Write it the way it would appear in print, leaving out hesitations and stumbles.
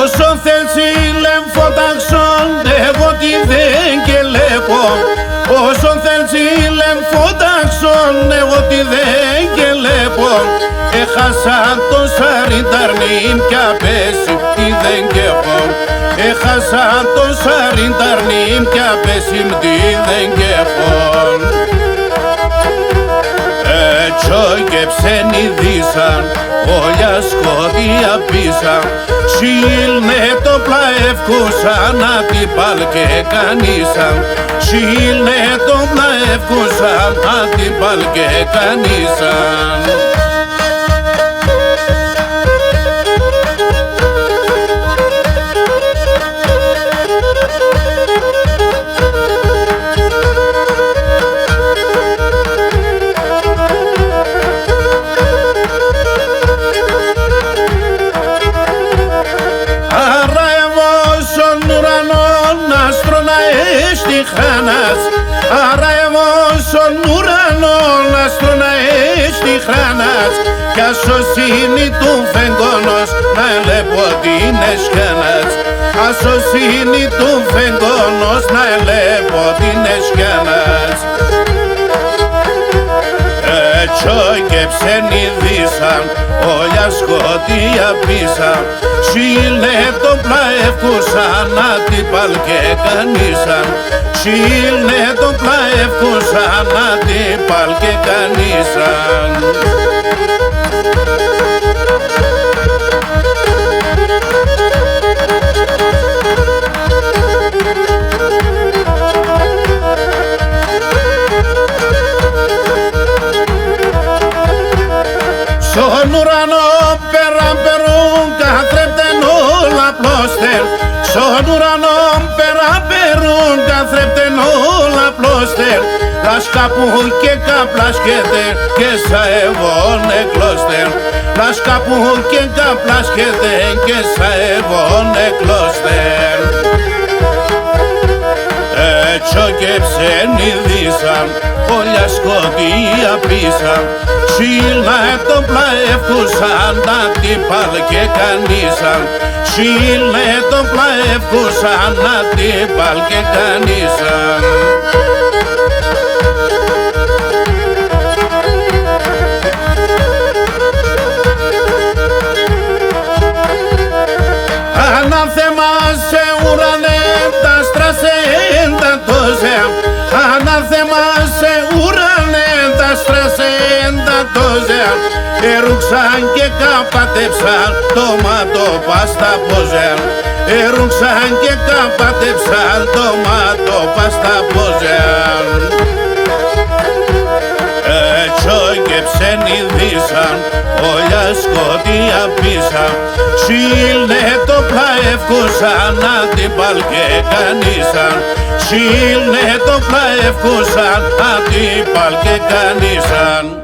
Όσο θέλεις λεμφόταξον, εγώ τι δεν και λέπω. Όσο θέλεις λεμφόταξον, εγώ τι δεν και λέπω. Έχασα το σαριταρνίμ κι απέσει τι δεν και έχω. Έχασα το σαριταρνίμ κι απέσει τι δεν και έχω. Έτσι και ψενιδίσαν, όλια σκοτία πίσαν. Σιλνε το πλαεύκουσαν, να την παλκε κανίσαν. Σιλνε το πλαεύκουσαν, να την παλκε κανίσαν. Άρα εγώ στον ουρανόν άστρονα έστι χράνας κι ασωσύνη του φεγγόνος να ελέπω την εσκιάνας. Ασωσύνη του φεγγόνος να ελέπω την εσκιάνας. Έτσι και ψενιδίσαν, όλια σκοτία πίσαν. Σιλνε το πλαεύκουσαν, να την παλκε κανίσαν. Σιλνε το πλαεύκουσαν, να την παλκε κανίσαν. Στον ουρανό πέραν περούν, καθρέπτεν όλα πλώστεν. Στον ουρανό πέραν περούν, καθρέπτεν όλα πλώστεν. Λάσκα που και καπλάσκεται και σα ευών εκλώστεν. Λάσκα που και καπλάσκεται και σα ευών εκλώστεν. Έτσι και ψενιδίσαν, όλια σκοτία πίσαν. Σιλνε το πλαεύκουσαν, να την παλκε κανίσαν. Σιλνε το πλαεύκουσαν, να την παλκε κανίσαν. Ανάθεμα σε ουρανέ, τα στρασέντα τόζε. Ανάθεμα σε ουρανέ, τα στρασέντα τόζε. Ερούξαν και καπάτεψαν, το μάτο πας στα πόζε. Ερούξαν και καπάτεψαν, το μάτο πας στα πόζε. Έτσι και ψενιδίσαν, όλια σκοτία πίσαν. Σιλνε το πλαεύκουσαν, να την παλκε κανίσαν. Σιλνε το πλαεύκουσαν, να την παλκε κανίσαν.